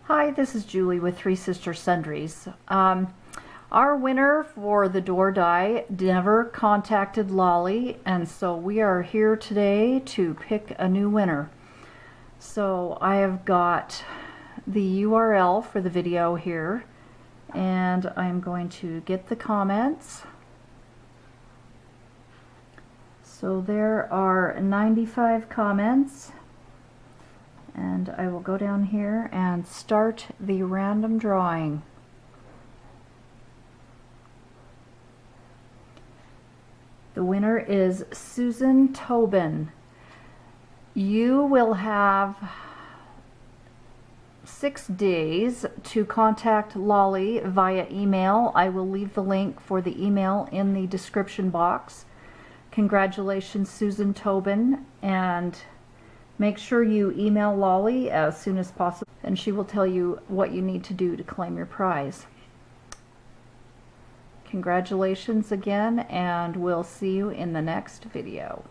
Hi, this is Julie with Three Sister Sundries. Our winner for the door die never contacted Lolly, and so we are here today to pick a new winner. So I have got the URL for the video here, and I'm going to get the comments. So there are 95 comments. And I will go down here and start the random drawing. The winner is Susan Tobin. You will have 6 days to contact Lolly via email. I will leave the link for the email in the description box. Congratulations, Susan Tobin, and make sure you email Lolly as soon as possible, and she will tell you what you need to do to claim your prize. Congratulations again, and we'll see you in the next video.